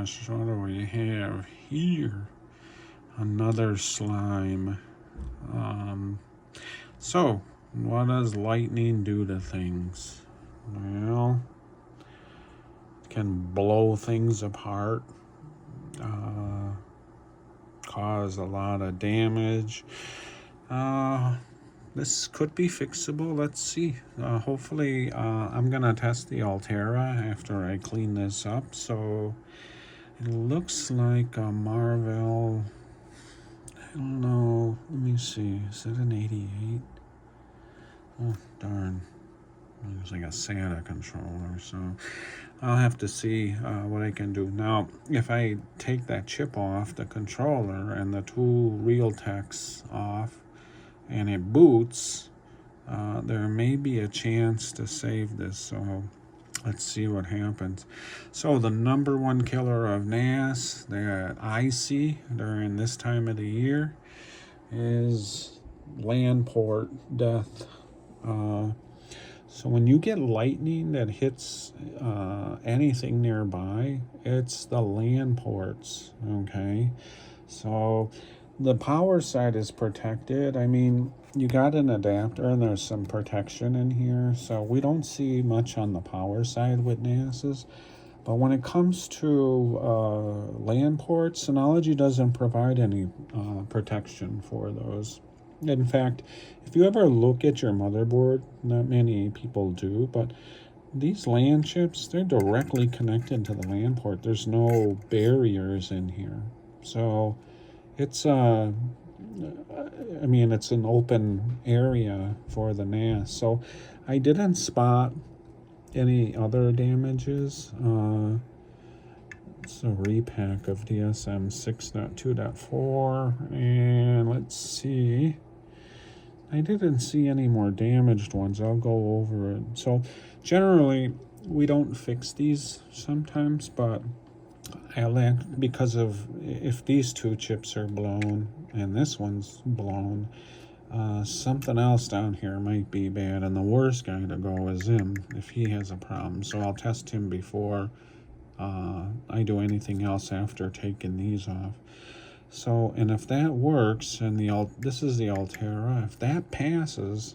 gosh, what do we have here? Another slime. So, what does lightning do to things? Well, it can blow things apart, cause a lot of damage. This could be fixable. Let's see. Hopefully, I'm gonna test the Altera after I clean this up. So it looks like a Marvell. I don't know. Let me see. Is it an 88? Oh, darn. It's like a SATA controller. So I'll have to see what I can do. Now, if I take that chip off the controller and the two Realteks off, and it boots, there may be a chance to save this. So let's see what happens. So the number one killer of NAS that I see during this time of the year is LAN port death. So when you get lightning that hits anything nearby, it's the LAN ports, okay? So the power side is protected. I mean, you got an adapter and there's some protection in here. So we don't see much on the power side with NASs. But when it comes to LAN ports, Synology doesn't provide any protection for those. In fact, if you ever look at your motherboard, not many people do, but these LAN chips, they're directly connected to the LAN port. There's no barriers in here. So it's I mean, it's an open area for the NAS. So I didn't spot any other damages. It's a repack of DSM 6.2.4, and let's see. I didn't see any more damaged ones. I'll go over it. So generally, we don't fix these sometimes, but because of if these two chips are blown and this one's blown, something else down here might be bad, and the worst guy to go is him if he has a problem. So I'll test him before I do anything else after taking these off. So, and if that works, and this is the Altera, if that passes,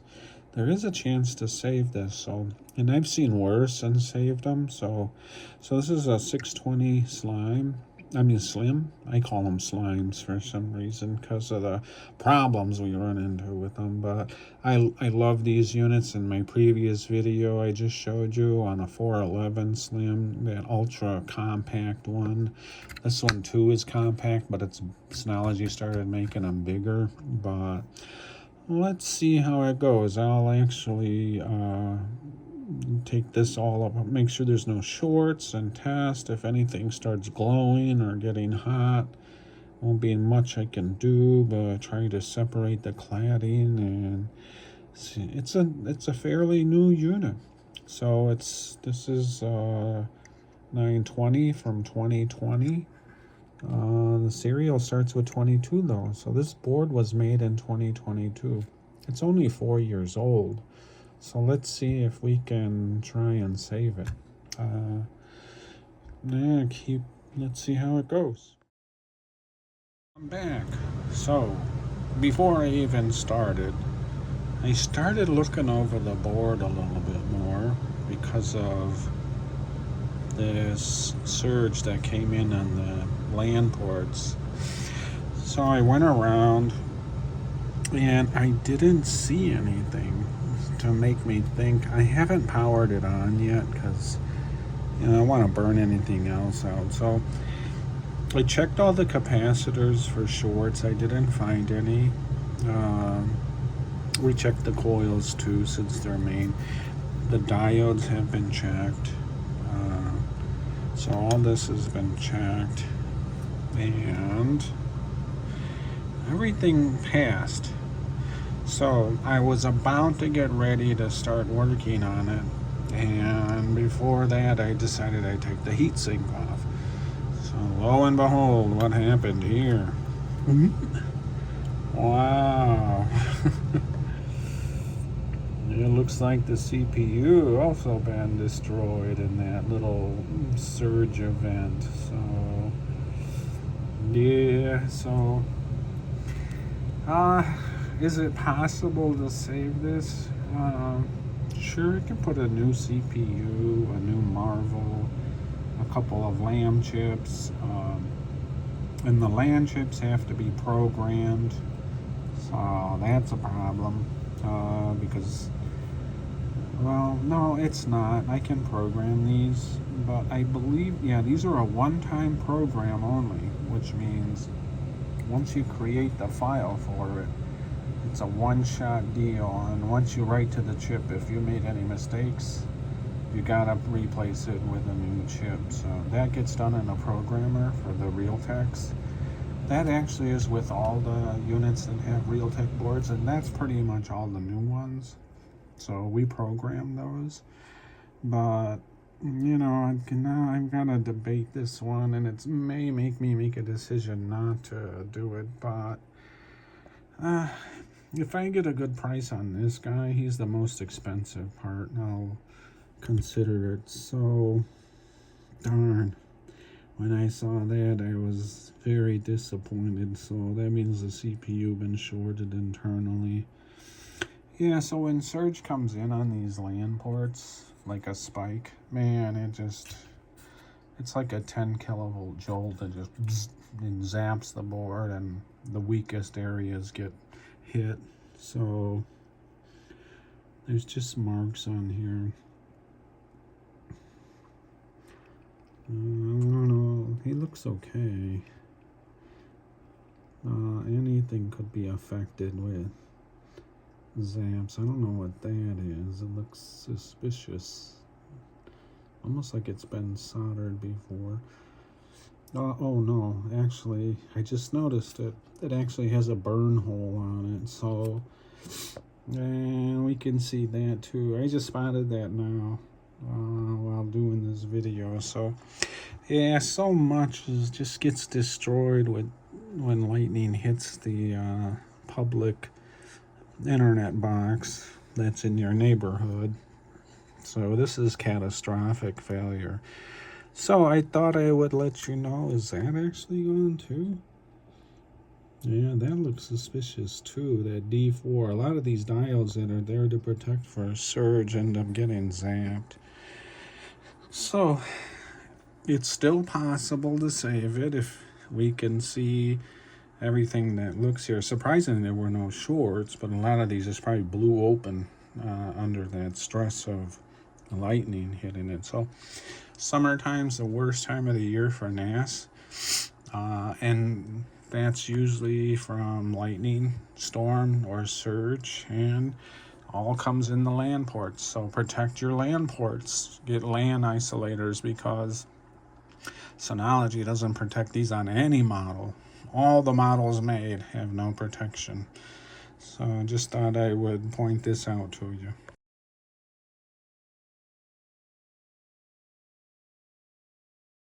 there is a chance to save this. So, and I've seen worse and saved them. So this is a 620 SLIM. I call them slimes for some reason because of the problems we run into with them. But I love these units. In my previous video, I just showed you on a 411 SLIM, that ultra compact one. This one too is compact, but Synology started making them bigger. But let's see how it goes. I'll actually take this all up, make sure there's no shorts, and test if anything starts glowing or getting hot. Won't be much I can do, but try to separate the cladding. And see, it's a fairly new unit. So this is 920 from 2020. The serial starts with 22 though, so this board was made in 2022. It's only 4 years old. So let's see if we can try and save it. Let's see how it goes. I'm back. So, before I even started, I started looking over the board a little bit more because of this surge that came in on the LAN ports. So I went around and I didn't see anything to make me think. I haven't powered it on yet because I don't want to burn anything else out. So I checked all the capacitors for shorts. I didn't find any. We checked the coils too, since they're main. The diodes have been checked. So all this has been checked, and everything passed. So I was about to get ready to start working on it, and before that I decided I'd take the heatsink off. So lo and behold, what happened here? Wow. It looks like the CPU also been destroyed in that little surge event. So, yeah, so, is it possible to save this? Sure, you can put a new CPU, a new Marvel, a couple of LAN chips, and the LAN chips have to be programmed. So that's a problem, because, well, no, it's not. I can program these, but I believe, yeah, these are a one-time program only, which means once you create the file for it, it's a one-shot deal, and once you write to the chip, if you made any mistakes, you gotta replace it with a new chip. So that gets done in a programmer for the Realtek. That actually is with all the units that have Realtek boards, and that's pretty much all the new ones. So we program those. But, you know, I've got to debate this one, and it may make me make a decision not to do it. But if I get a good price on this guy, he's the most expensive part, I'll consider it. So, darn. When I saw that, I was very disappointed. So that means the CPU been shorted internally. Yeah, so when surge comes in on these LAN ports, like a spike, man, it's like a 10 kilovolt jolt that just and zaps the board, and the weakest areas get hit. So there's just marks on here. I don't know. He looks okay. Anything could be affected with zaps. I don't know what that is. It looks suspicious. Almost like it's been soldered before. Oh no, actually, I just noticed it. It actually has a burn hole on it. So, and we can see that too. I just spotted that now. While doing this video. So yeah, so much just gets destroyed when lightning hits the public internet box that's in your neighborhood. So this is catastrophic failure. So I thought I would let you know. Is that actually going too? Yeah, that looks suspicious too, that D4. A lot of these diodes that are there to protect for surge end up getting zapped. So, it's still possible to save it if we can see everything that looks here. Surprisingly, there were no shorts, but a lot of these just probably blew open under that stress of lightning hitting it. So, summertime's the worst time of the year for NAS, and that's usually from lightning, storm, or surge, and all comes in the LAN ports. So protect your LAN ports. Get LAN isolators, because Synology doesn't protect these on any model. All the models made have no protection. So I just thought I would point this out to you.